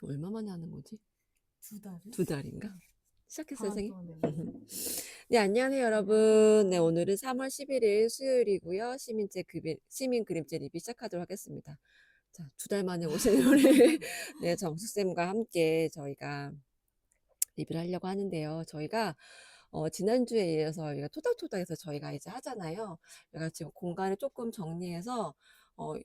얼마 만에 하는 거지? 두 달을? 두 달인가? 시작했어요, 선생님? 네. 네, 안녕하세요, 여러분. 네, 오늘은 3월 11일 수요일이고요. 시민 그림체 리뷰 시작하도록 하겠습니다. 자, 두 달 만에 오시는 우리 네, 정숙쌤과 함께 저희가 리뷰를 하려고 하는데요. 저희가 지난주에 이어서 우리가 토닥토닥해서 저희가 이제 하잖아요. 제가 지금 공간을 조금 정리해서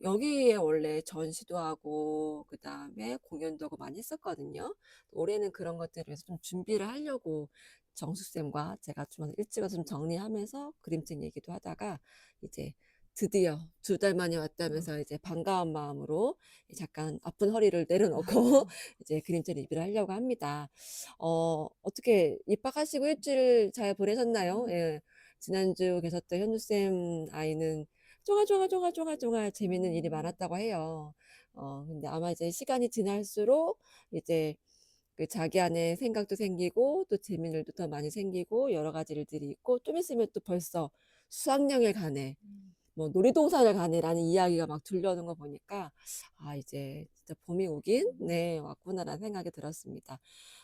여기에 원래 전시도 하고 그 다음에 공연도 하고 많이 했었거든요. 올해는 그런 것들을 위해서 좀 준비를 하려고 정숙쌤과 제가 좀 일찍 와서 좀 정리하면서 그림책 얘기도 하다가 이제 드디어 두 달 만에 왔다면서 이제 반가운 마음으로 잠깐 아픈 허리를 내려놓고 이제 그림책 리뷰를 하려고 합니다. 어떻게 입학하시고 일주일 잘 보내셨나요? 예. 지난주 계셨던 현주쌤 아이는 쫑알쫑알쫑알쫑알쫑알 재밌는 일이 많았다고 해요. 근데 아마 이제 시간이 지날수록 이제 그 자기 안에 생각도 생기고 또 재미는 일도 더 많이 생기고 여러 가지 일들이 있고 좀 있으면 또 벌써 수학여행을 가네. 뭐 놀이동산을 가네라는 이야기가 막 들려오는 거 보니까 아 이제 진짜 봄이 오긴 네 왔구나라는 생각이 들었습니다.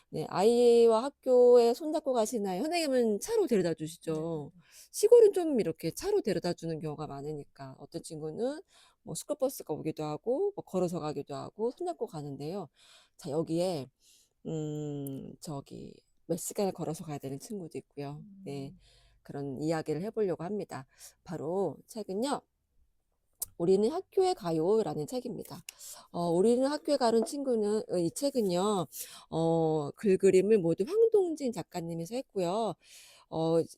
네, 아이와 학교에 손잡고 가시나요? 선생님은 차로 데려다 주시죠. 시골은 좀 이렇게 차로 데려다 주는 경우가 많으니까 어떤 친구는 뭐 스쿨버스가 오기도 하고 뭐 걸어서 가기도 하고 손잡고 가는데요. 자, 여기에 저기 몇 시간을 걸어서 가야 되는 친구도 있고요. 네, 그런 이야기를 해보려고 합니다. 바로 책은요. 우리는 학교에 가요라는 책입니다. 우리는 학교에 가는 친구는 이 책은요. 글그림을 모두 황동진 작가님이서 했고요.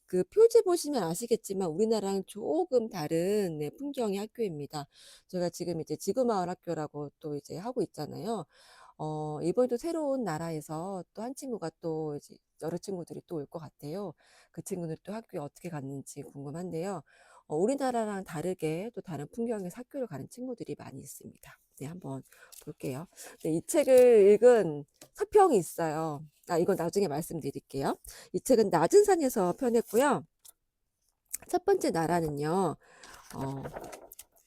그 표지 보시면 아시겠지만 우리나라랑 조금 다른 네, 풍경의 학교입니다. 제가 지금 이제 지구마을 학교라고 또 이제 하고 있잖아요. 이번에도 새로운 나라에서 또 한 친구가 또 이제 여러 친구들이 또 올 것 같아요. 그 친구는 또 학교에 어떻게 갔는지 궁금한데요. 우리나라랑 다르게 또 다른 풍경에서 학교를 가는 친구들이 많이 있습니다. 네, 한번 볼게요. 네, 이 책을 읽은 서평이 있어요. 이건 나중에 말씀드릴게요. 이 책은 낮은 산에서 펴냈고요. 첫 번째 나라는요,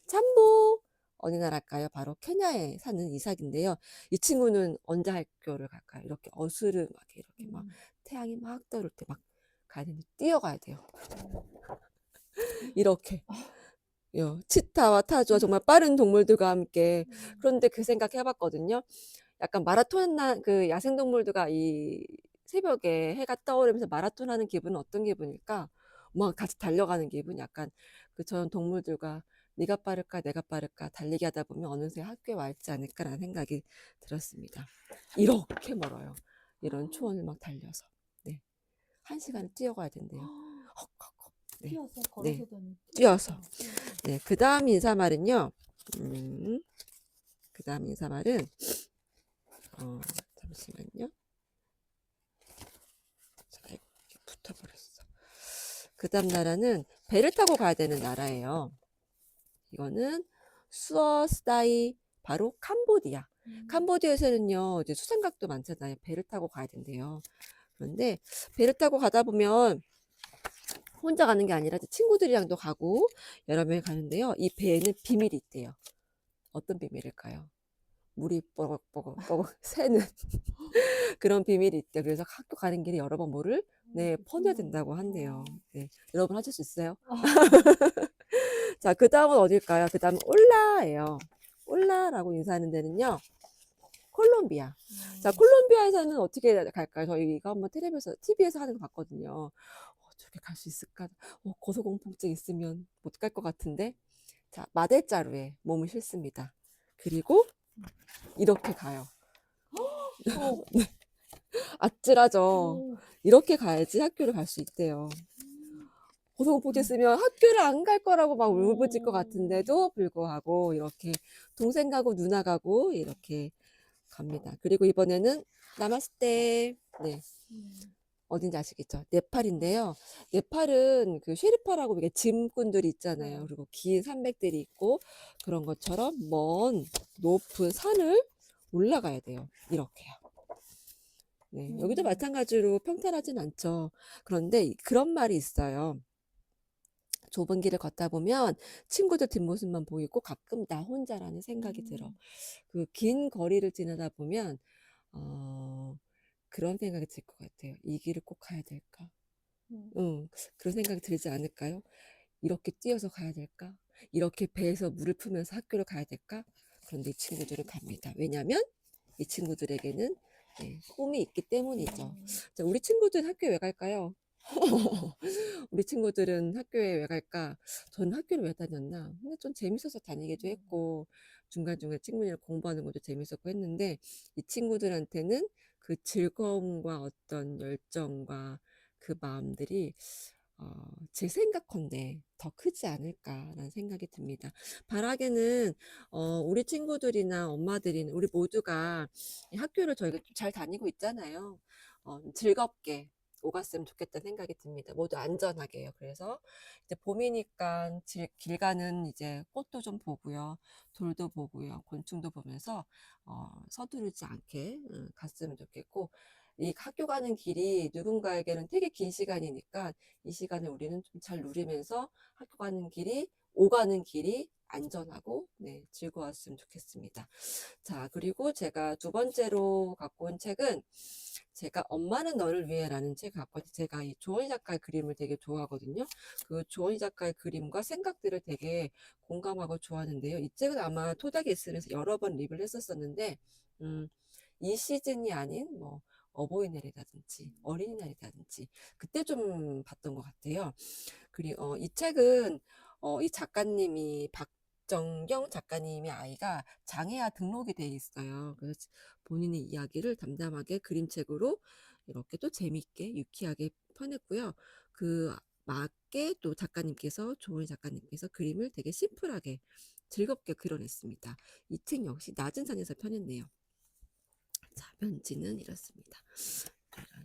참모 어느 나라일까요? 바로 케냐에 사는 이삭인데요. 이 친구는 언제 학교를 갈까요? 이렇게 어스름하게 이렇게 막 태양이 막 떠오를 때 막 가야 되는데 뛰어가야 돼요. 이렇게. 치타와 타조와 정말 빠른 동물들과 함께. 그런데 그 생각 해봤거든요. 약간 그 야생동물들과 이 새벽에 해가 떠오르면서 마라톤 하는 기분은 어떤 기분일까? 막 같이 달려가는 기분, 약간 그 저런 동물들과 네가 빠를까 내가 빠를까 달리기 하다 보면 어느새 학교에 와 있지 않을까라는 생각이 들었습니다. 이렇게 멀어요. 이런 초원을 막 달려서. 네. 1시간을 뛰어가야 된대요. 헉헉헉. 네. 뛰어서 네. 걸어서든 뛰어서. 네. 그 다음 인사말은요. 그 다음 인사말은 잠시만요. 자, 이렇게 붙어버렸어. 그 다음 나라는 배를 타고 가야 되는 나라예요. 이거는 수어스다이, 바로 캄보디아. 캄보디아에서는요, 이제 수상각도 많잖아요. 배를 타고 가야 된대요. 그런데 배를 타고 가다 보면 혼자 가는 게 아니라 친구들이랑도 가고 여러 명이 가는데요. 이 배에는 비밀이 있대요. 어떤 비밀일까요? 물이 뻐걱뻐걱 새는 그런 비밀이 있대요. 그래서 학교 가는 길에 여러 번 물을 네, 퍼내야 된다고 한대요. 네, 여러분 하실 수 있어요? 자, 그 다음은 어딜까요? 그 다음은 올라예요. 올라라고 인사하는 데는요. 콜롬비아. 자, 콜롬비아에서는 어떻게 갈까요? 저희가 한번 TV에서 하는 거 봤거든요. 저렇게 갈 수 있을까? 고소공포증 있으면 못 갈 것 같은데. 자, 마대자루에 몸을 싣습니다. 그리고 이렇게 가요. 아찔하죠. 이렇게 가야지 학교를 갈 수 있대요. 고소공포증 있으면 학교를 안 갈 거라고 막 울부짖을 것 같은데도 불구하고 이렇게 동생 가고 누나 가고 이렇게 갑니다. 그리고 이번에는 나마스테. 네. 어딘지 아시겠죠? 네팔인데요. 네팔은 그 쉐르파라고 이게 짐꾼들이 있잖아요. 그리고 긴 산맥들이 있고 그런 것처럼 먼 높은 산을 올라가야 돼요. 이렇게요. 네, 여기도 마찬가지로 평탄하진 않죠. 그런데 그런 말이 있어요. 좁은 길을 걷다 보면 친구들 뒷모습만 보이고 가끔 나 혼자라는 생각이 들어. 그 긴 거리를 지나다 보면 어, 그런 생각이 들 것 같아요. 이 길을 꼭 가야 될까? 음. 응, 그런 생각이 들지 않을까요? 이렇게 뛰어서 가야 될까? 이렇게 배에서 물을 풀면서 학교를 가야 될까? 그런데 이 친구들은 갑니다. 왜냐하면 이 친구들에게는 네, 꿈이 있기 때문이죠. 음. 자, 우리 친구들은 학교에 왜 갈까요? 우리 친구들은 학교에 왜 갈까? 저는 학교를 왜 다녔나? 근데 좀 재밌어서 다니기도 했고, 중간중간 친구들이랑 공부하는 것도 재밌었고 했는데, 이 친구들한테는 그 즐거움과 어떤 열정과 그 마음들이 제 생각컨대 더 크지 않을까라는 생각이 듭니다. 바라기는 우리 친구들이나 엄마들이나 우리 모두가 이 학교를 저희가 잘 다니고 있잖아요. 즐겁게 오갔으면 좋겠다는 생각이 듭니다. 모두 안전하게요. 그래서 이제 봄이니까 길 가는 이제 꽃도 좀 보고요. 돌도 보고요. 곤충도 보면서 서두르지 않게 갔으면 좋겠고 이 학교 가는 길이 누군가에게는 되게 긴 시간이니까 이 시간을 우리는 좀 잘 누리면서 학교 가는 길이 오가는 길이 안전하고 네, 즐거웠으면 좋겠습니다. 자, 그리고 제가 두 번째로 갖고 온 책은 제가 엄마는 너를 위해라는 책을 갖고 왔는데 제가 이 조원희 작가의 그림을 되게 좋아하거든요. 그 조원희 작가의 그림과 생각들을 되게 공감하고 좋아하는데요. 이 책은 아마 토닥이 있으면서 여러 번 리뷰를 했었었는데 이 시즌이 아닌 뭐 어버이날이라든지 어린이날이라든지 그때 좀 봤던 것 같아요. 그리고 이 책은 이 작가님이 박정경 작가님의 아이가 장애아 등록이 돼 있어요. 그래서 본인의 이야기를 담담하게 그림책으로 이렇게 또 재밌게 유쾌하게 펴냈고요. 그 맞게 또 작가님께서 조은희 작가님께서 그림을 되게 심플하게 즐겁게 그려냈습니다. 이 책 역시 낮은 산에서 펴냈네요. 자, 면지는 이렇습니다.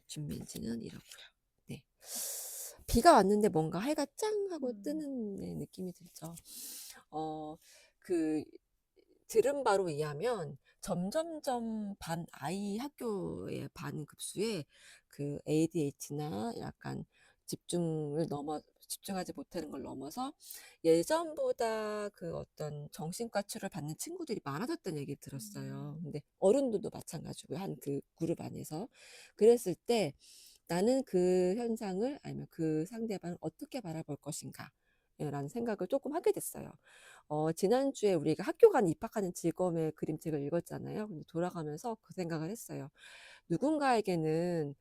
뒷면지는 이렇고요. 네. 비가 왔는데 뭔가 해가 짱 하고 음. 뜨는 네, 느낌이 들죠. 어, 그 들은 바로 의하면 점점점 반 아이 학교의 반 급수에 그 ADHD나 약간 집중하지 못하는 걸 넘어서 예전보다 그 어떤 정신과 치료를 받는 친구들이 많아졌다는 얘기를 들었어요. 음. 근데 어른들도 마찬가지고요. 한 그 그룹 안에서. 그랬을 때 나는 그 현상을 아니면 그 상대방을 어떻게 바라볼 것인가 라는 생각을 조금 하게 됐어요. 지난주에 우리가 학교 간 입학하는 즐거움의 그림책을 읽었잖아요. 근데 돌아가면서 그 생각을 했어요. 누군가에게는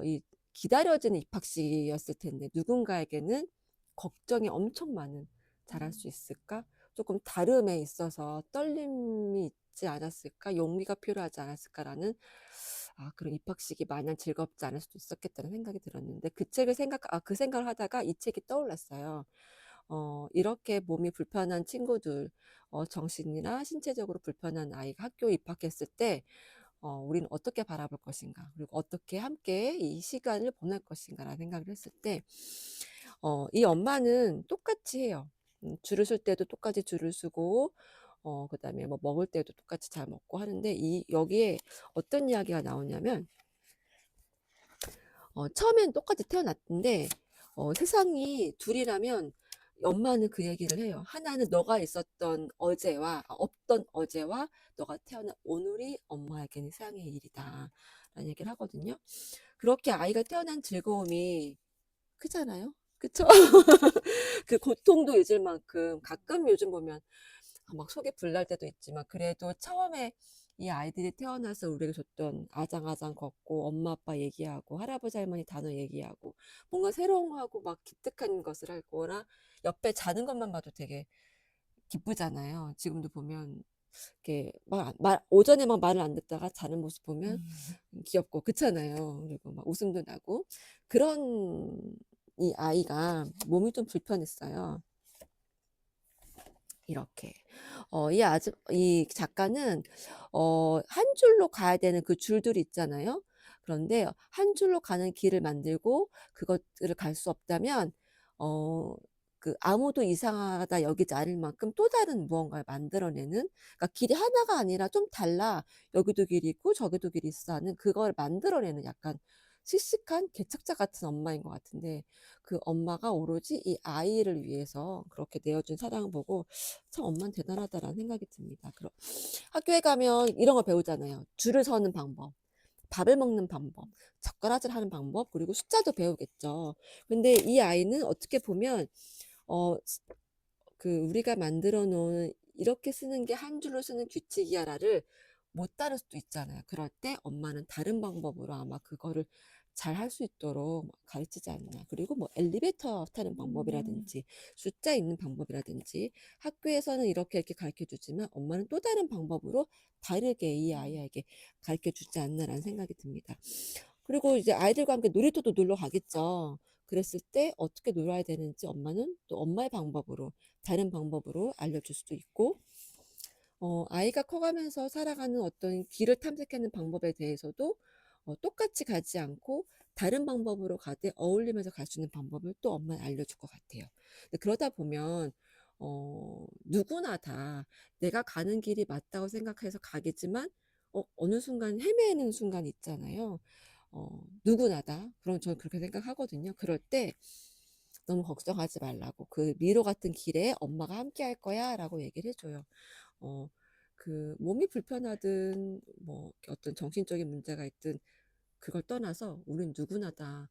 이 기다려지는 입학식이었을 텐데 누군가에게는 걱정이 엄청 많은 잘할 수 음. 있을까? 조금 다름에 있어서 떨림이 있지 않았을까? 용기가 필요하지 않았을까라는 그런 입학식이 마냥 즐겁지 않을 수도 있었겠다는 생각이 들었는데 그 생각을 하다가 이 책이 떠올랐어요. 이렇게 몸이 불편한 친구들, 정신이나 신체적으로 불편한 아이가 학교에 입학했을 때 우리는 어떻게 바라볼 것인가, 그리고 어떻게 함께 이 시간을 보낼 것인가라는 생각을 했을 때, 이 엄마는 똑같이 해요. 줄을 쓸 때도 똑같이 줄을 쓰고, 그다음에 뭐 먹을 때도 똑같이 잘 먹고 하는데, 여기에 어떤 이야기가 나오냐면, 처음엔 똑같이 태어났는데, 세상이 둘이라면, 엄마는 그 얘기를 해요. 하나는 너가 있었던 어제와, 없던 어제와 너가 태어난 오늘이 엄마에게는 세상의 일이다. 라는 얘기를 하거든요. 그렇게 아이가 태어난 즐거움이 크잖아요. 그쵸? 그 고통도 잊을 만큼 가끔 요즘 보면 막 속이 불날 때도 있지만 그래도 처음에 이 아이들이 태어나서 우리에게 줬던 아장아장 걷고 엄마 아빠 얘기하고 할아버지 할머니 단어 얘기하고 뭔가 새로운하고 막 기특한 것을 할 거라 옆에 자는 것만 봐도 되게 기쁘잖아요. 지금도 보면 이렇게 오전에 막 말을 안 듣다가 자는 모습 보면 음. 귀엽고 그렇잖아요. 그리고 막 웃음도 나고 그런 이 아이가 몸이 좀 불편했어요. 이렇게. 이 작가는, 한 줄로 가야 되는 그 줄들이 있잖아요. 그런데 한 줄로 가는 길을 만들고 그것들을 갈 수 없다면, 어, 아무도 이상하다 여기지 않을 만큼 또 다른 무언가를 만들어내는, 그러니까 길이 하나가 아니라 좀 달라. 여기도 길이 있고 저기도 길이 있어 하는 그걸 만들어내는 약간 씩씩한 개척자 같은 엄마인 것 같은데 그 엄마가 오로지 이 아이를 위해서 그렇게 내어준 사랑을 보고 참 엄마는 대단하다라는 생각이 듭니다. 학교에 가면 이런 거 배우잖아요. 줄을 서는 방법, 밥을 먹는 방법, 젓가락질 하는 방법, 그리고 숫자도 배우겠죠. 근데 이 아이는 어떻게 보면 어, 우리가 만들어 놓은 이렇게 쓰는 게 한 줄로 쓰는 규칙이야라를 못 따를 수도 있잖아요. 그럴 때 엄마는 다른 방법으로 아마 그거를 잘 할 수 있도록 가르치지 않나. 그리고 뭐 엘리베이터 타는 방법이라든지 숫자 읽는 방법이라든지 학교에서는 이렇게 가르쳐 주지만 엄마는 또 다른 방법으로 다르게 이 아이에게 가르쳐 주지 않나라는 생각이 듭니다. 그리고 이제 아이들과 함께 놀이터도 놀러 가겠죠. 그랬을 때 어떻게 놀아야 되는지 엄마는 또 엄마의 방법으로 다른 방법으로 알려줄 수도 있고 아이가 커가면서 살아가는 어떤 길을 탐색하는 방법에 대해서도 똑같이 가지 않고 다른 방법으로 가되 어울리면서 갈 수 있는 방법을 또 엄마는 알려줄 것 같아요. 근데 그러다 보면 누구나 다 내가 가는 길이 맞다고 생각해서 가겠지만 어느 순간 헤매는 순간 있잖아요. 누구나 다. 그럼 저는 그렇게 생각하거든요. 그럴 때 너무 걱정하지 말라고. 그 미로 같은 길에 엄마가 함께 할 거야 라고 얘기를 해줘요. 어, 몸이 불편하든 뭐 어떤 정신적인 문제가 있든 그걸 떠나서 우린 누구나 다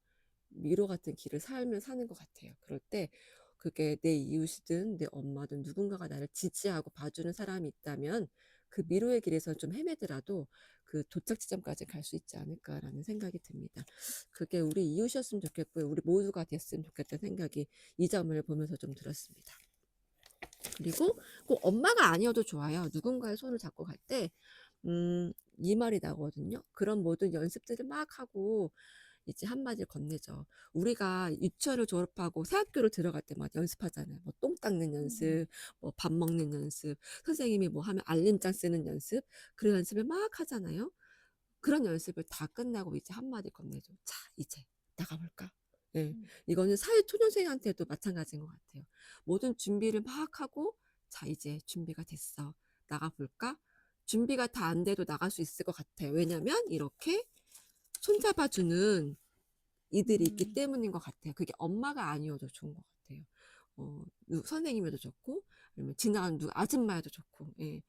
미로 같은 길을 살면 사는 것 같아요. 그럴 때 그게 내 이웃이든 내 엄마든 누군가가 나를 지지하고 봐주는 사람이 있다면 그 미로의 길에서 좀 헤매더라도 그 도착 지점까지 갈 수 있지 않을까라는 생각이 듭니다. 그게 우리 이웃이었으면 좋겠고요. 우리 모두가 됐으면 좋겠다는 생각이 이 장면을 보면서 좀 들었습니다. 그리고 꼭 엄마가 아니어도 좋아요. 누군가의 손을 잡고 갈 때, 이 말이 나거든요. 그런 모든 연습들을 막 하고 이제 한마디를 건네죠. 우리가 유치원을 졸업하고 새학교로 들어갈 때마다 연습하잖아요. 뭐 똥 닦는 연습, 뭐 밥 먹는 연습, 선생님이 뭐 하면 알림장 쓰는 연습, 그런 연습을 막 하잖아요. 그런 연습을 다 끝나고 이제 한마디 건네죠. 자, 이제 나가볼까? 예. 이거는 사회초년생한테도 마찬가지인 것 같아요. 모든 준비를 막 하고, 자, 이제 준비가 됐어. 나가볼까? 준비가 다 안 돼도 나갈 수 있을 것 같아요. 왜냐면 이렇게 손잡아주는 이들이 있기 때문인 것 같아요. 그게 엄마가 아니어도 좋은 것 같아요. 선생님이어도 좋고, 아니면 지나가는 누구 아줌마여도 좋고, 예.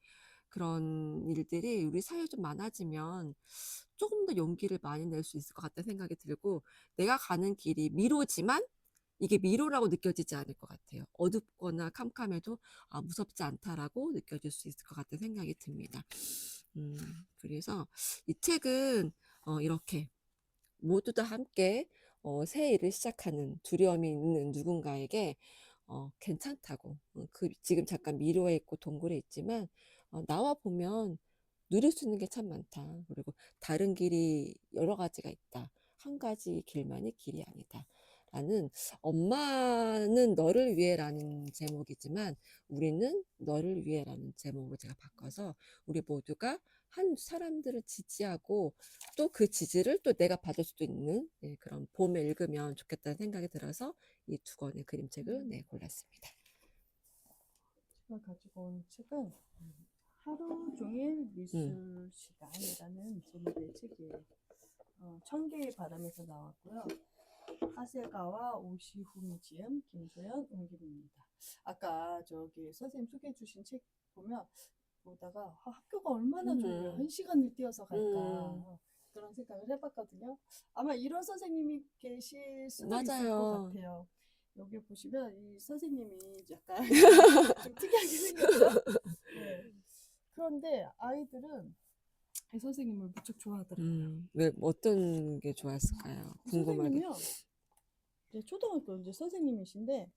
그런 일들이 우리 사회에 좀 많아지면 조금 더 용기를 많이 낼 수 있을 것 같다는 생각이 들고, 내가 가는 길이 미로지만 이게 미로라고 느껴지지 않을 것 같아요. 어둡거나 캄캄해도 무섭지 않다라고 느껴질 수 있을 것 같다는 생각이 듭니다. 그래서 이 책은 이렇게 모두 다 함께 새 일을 시작하는 두려움이 있는 누군가에게 괜찮다고 지금 잠깐 미로에 있고 동굴에 있지만 나와 보면 누릴 수 있는 게 참 많다. 그리고 다른 길이 여러 가지가 있다. 한 가지 길만이 길이 아니다. 라는 엄마는 너를 위해라는 제목이지만 우리는 너를 위해라는 제목으로 제가 바꿔서 우리 모두가 한 사람들을 지지하고 또 그 지지를 또 내가 받을 수도 있는 그런 봄에 읽으면 좋겠다는 생각이 들어서 이 두 권의 그림책을 골랐습니다. 제가 가지고 온 책은 하루 종일 미술 시간이라는 제목의 책이에요. 청계의 바람에서 나왔고요. 하세가와 오시훈 지음, 김소연, 옮김입니다. 아까 저기 선생님 소개해 주신 책 보면 보다가 학교가 얼마나 좋으면 1시간을 뛰어서 갈까 그런 생각을 해봤거든요. 아마 이런 선생님이 계실 수도 있을 것 맞아요. 같아요. 여기 보시면 이 선생님이 약간 좀 특이하게 생겼죠? 네. 그런데 아이들은 이 선생님을 무척 좋아하더라고요. 왜 어떤 게 좋았을까요? 이 궁금하게. 선생님이요. 이제 초등학교 이제 선생님이신데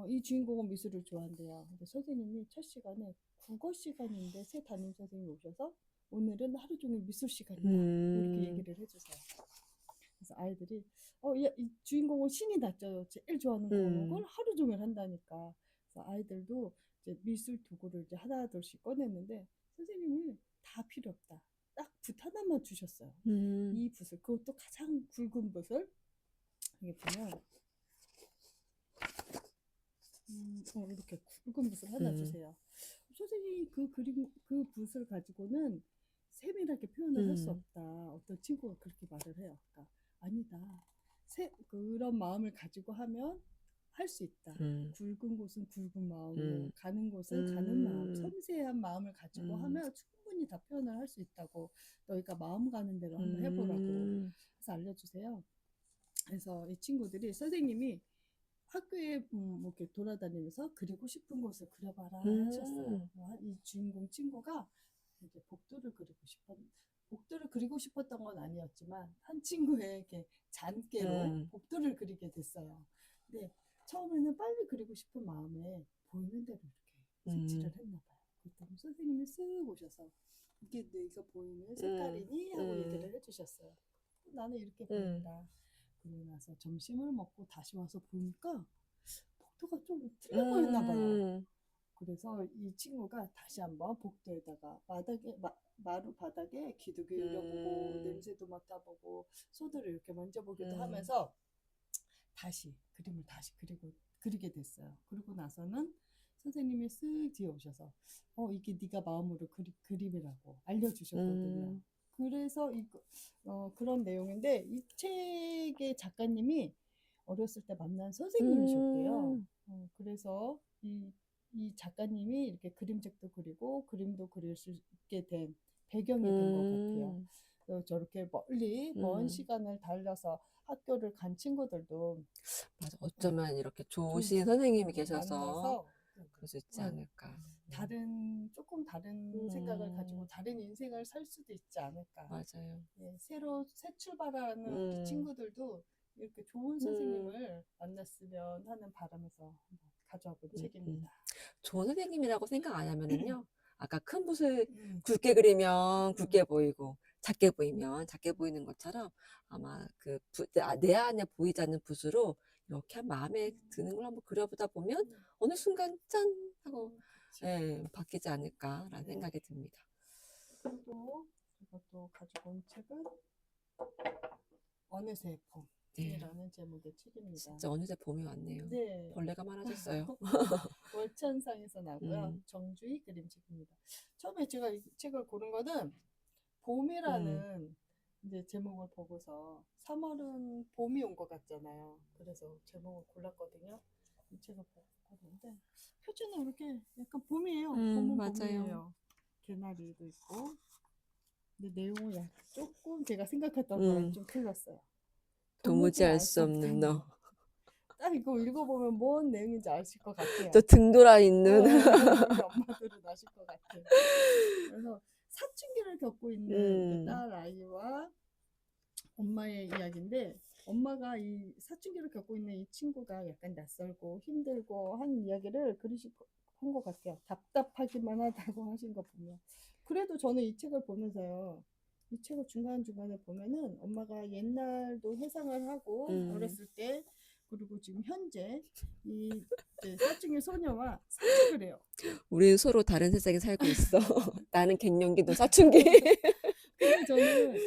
이 주인공은 미술을 좋아한대요. 근데 선생님이 첫 시간에 국어 시간인데 새 담임 선생님이 오셔서 오늘은 하루 종일 미술 시간이다. 이렇게 얘기를 해주세요. 그래서 아이들이 이 주인공은 신이 났죠. 제일 좋아하는 걸 하루 종일 한다니까. 그래서 아이들도 이제 미술 도구를 이제 하나둘씩 꺼냈는데 선생님이 다 필요 없다. 딱 붓 하나만 주셨어요. 이 붓을 그것도 가장 굵은 붓을 여기 보면 이렇게 굵은 붓을 하나 주세요. 선생님이 그 붓을 가지고는 세밀하게 표현을 할 수 음, 없다. 어떤 친구가 그렇게 말을 해요. 그러니까 아니다. 그런 마음을 가지고 하면 할 수 있다. 음, 굵은 곳은 굵은 마음으로, 음, 가는 곳은 가는 마음, 음, 섬세한 마음을 가지고 음, 하면 충분히 다 표현을 할 수 있다고 너희가 마음 가는 대로 한번 해보라고 음, 해서 알려주세요. 그래서 이 친구들이 선생님이 학교에 뭐 이렇게 돌아다니면서 그리고 싶은 곳을 그려봐라 하셨어요. 음, 이 주인공 친구가 이제 복도를 그리고 싶었던 건 아니었지만 한 친구의 이렇게 잔깨로 음, 복도를 그리게 됐어요. 근데 처음에는 빨리 그리고 싶은 마음에 보이는 대로 이렇게 음, 색칠을 했나 봐요. 그랬더니 선생님이 쓱 오셔서 이게 네가 보이는 음, 색깔이니? 하고 얘기를 음, 해주셨어요. 나는 이렇게 음, 보인다. 그러고 나서 점심을 먹고 다시 와서 보니까 복도가 좀 틀려 보였나 봐요. 음, 그래서 이 친구가 다시 한번 복도에다가 마루 바닥에 귀도 기울여보고 음, 냄새도 맡아보고 손으로 이렇게 만져보기도 음, 하면서 다시 그림을 다시 그리게 됐어요. 그리고 나서는 선생님이 쓱 뒤에 오셔서 이게 네가 마음으로 그림이라고 알려주셨거든요. 음, 그래서 그런 내용인데 이 책의 작가님이 어렸을 때 만난 선생님이셨대요. 음, 그래서 이 작가님이 이렇게 그림책도 그리고 그림도 그릴 수 있게 된 배경이 된 것 같아요. 음, 저렇게 멀리 먼 음. 시간을 달려서 학교를 간 친구들도 맞아. 어, 어쩌면 이렇게 조, 좋으신 선생님이 계셔서 만나서 그럴 수 있지 네, 않을까. 조금 다른 생각을 가지고 음, 다른 인생을 살 수도 있지 않을까. 맞아요. 예, 새 출발하는 우리 음, 친구들도 이렇게 좋은 음, 선생님을 만났으면 하는 바람에서 한번 가져와 본 음, 책입니다. 좋은 선생님이라고 생각 안 하면은요, 아까 큰 붓을 음, 굵게 그리면 음, 굵게 보이고, 작게 보이면 작게 보이는 것처럼 아마 내 안에 보이지 않는 붓으로 이렇게 한 마음에 드는 걸 한번 그려보다 보면 음, 어느 순간 짠! 하고, 그치. 예, 바뀌지 않을까라는 네. 생각이 듭니다. 그리고 제가 또 가지고 온 책은 어느새 네, 봄이라는 제목의 책입니다. 진짜 어느새 봄이 왔네요. 네. 벌레가 많아졌어요. 월천상에서 나고요. 음, 정주희 그림책입니다. 처음에 제가 이 책을 고른 거는 음, 봄이라는 이제 제목을 보고서 3월은 봄이 온 것 같잖아요. 그래서 제목을 골랐거든요. 이 책을 보는데 표지는 이렇게 약간 봄이에요. 봄은 맞아요. 봄이에요. 개나리도 있고. 근데 내용은 조금 제가 생각했던 거랑 음, 좀 틀렸어요. 도무지 도무지 알 알 수 수 없는 없다는 너. 거. 딱 이거 읽어보면 뭔 내용인지 아실 것 저 같아요. 등 돌아 있는. 우리 엄마들은 아실 것 같아. 그래서 사춘기를 겪고 있는 이제 음, 딸 아이와 엄마의 이야기인데 엄마가 이 사춘기를 겪고 있는 이 친구가 약간 낯설고 힘들고 하는 이야기를 그리신 것 같아요. 답답하기만 하다고 하신 거 보면. 그래도 저는 이 책을 보면서요. 이 책을 중간중간에 보면은 엄마가 옛날도 회상을 하고 음. 어렸을 때 그리고 지금 현재 이 이제 사춘기 소녀와 산책을 해요. 우리는 서로 다른 세상에 살고 있어. 나는 갱년기, 너 사춘기. 근데 저는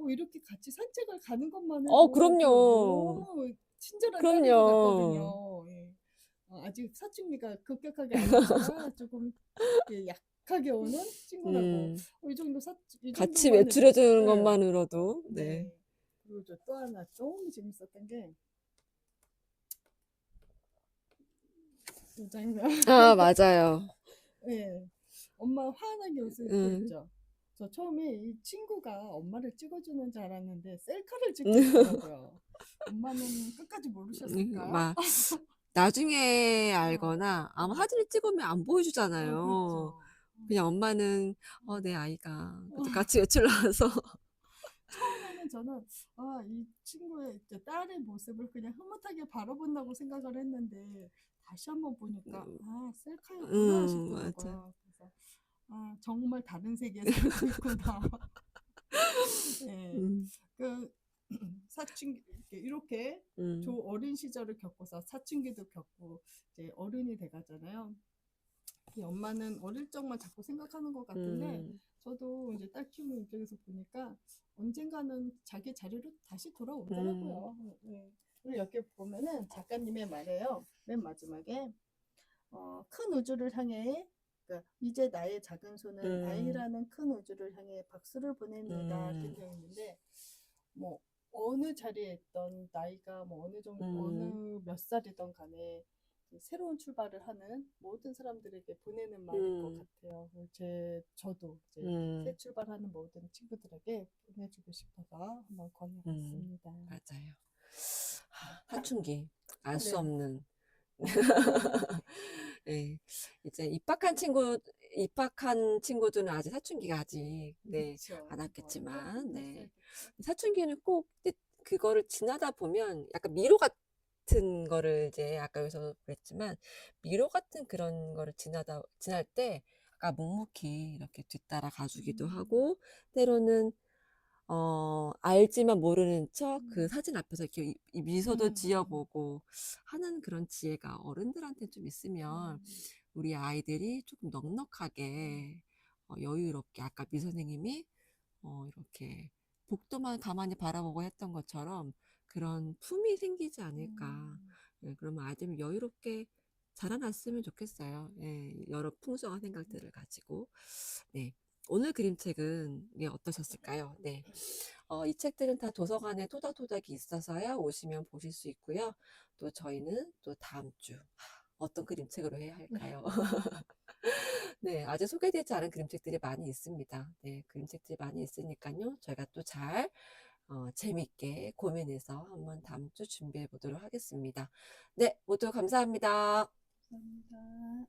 이렇게 같이 산책을 가는 것만 해도 그럼요. 너무 친절한 딸인 것 그럼요. 같거든요. 예. 아직 사춘기가 급격하게 안 왔지만 조금 예, 약하게 오는 친구라고 음, 이 같이 정도만 해도 외출해주는 예, 것만으로도, 네. 네. 그리고 저 또 하나 너무 재밌었던 게 이 장면. 아, 맞아요. 예. 엄마 환하게 웃을 때 음, 있죠. 저 처음에 이 친구가 엄마를 찍어주는 줄 알았는데 셀카를 찍고 음, 있더라고요. 엄마는 끝까지 모르셨을까요? 막, 나중에 어, 알거나, 아마 어, 사진을 찍으면 안 보여주잖아요. 그렇죠. 그냥 엄마는, 내 어. 아이가. 그래서 같이 외출 나와서, 처음에는 저는 이 친구의 이제 딸의 모습을 그냥 흐뭇하게 바라본다고 생각을 했는데 다시 한번 보니까 셀카였구나 맞아. 싶더라고요. 그래서 정말 다른 세계에 살고 있구나. 예. 음, 그 사춘기 이렇게 음, 어린 시절을 겪고서 사춘기도 겪고 이제 어른이 돼가잖아요. 이 엄마는 어릴 적만 자꾸 생각하는 것 같은데 음, 저도 이제 딸 키우는 입장에서 보니까 언젠가는 자기 자리로 다시 음, 돌아오더라고요. 네. 그리고 여기 보면은 작가님의 말이에요. 맨 마지막에 큰 우주를 향해 그러니까 이제 나의 작은 손은 음, 아이라는 큰 우주를 향해 박수를 보냅니다. 이렇게 음, 되어 있는데 뭐 어느 자리에 있던 나이가 뭐 어느 정도 음, 어느 몇 살이던 간에 새로운 출발을 하는 모든 사람들에게 보내는 말일 것 음, 같아요. 저도 이제 새 음, 출발하는 모든 친구들에게 보내주고 싶어서 한번 음, 권해봤습니다. 맞아요. 사춘기, 알 수 네. 없는. 네, 이제 입학한 친구들은 아직 사춘기가 아직, 네, 그쵸. 안 조금 왔겠지만, 더 네. 있어야겠죠. 사춘기는 꼭 그거를 지나다 보면 약간 미로 같은 거를 이제 아까 여기서 그랬지만, 미로 같은 그런 거를 지날 때, 아까 묵묵히 이렇게 뒤따라 가주기도 음, 하고, 때로는 알지만 모르는 척 그 음, 사진 앞에서 이렇게 이 미소도 음, 지어보고 하는 그런 지혜가 어른들한테 좀 있으면 음, 우리 아이들이 조금 음, 넉넉하게 여유롭게 아까 미 선생님이 이렇게 복도만 가만히 바라보고 했던 것처럼 그런 품이 생기지 않을까. 음. 예, 그러면 아이들이 여유롭게 자라났으면 좋겠어요. 예, 여러 풍성한 생각들을 가지고. 네. 오늘 그림책은 네, 어떠셨을까요? 네. 이 책들은 다 도서관에 토닥토닥이 있어서요. 오시면 보실 수 있고요. 또 저희는 또 다음 주 어떤 그림책으로 해야 할까요? 네, 아직 소개되지 않은 그림책들이 많이 있습니다. 네, 그림책들이 많이 있으니까요. 저희가 또 잘, 재밌게 고민해서 한번 다음 주 준비해 보도록 하겠습니다. 네, 모두 감사합니다. 감사합니다.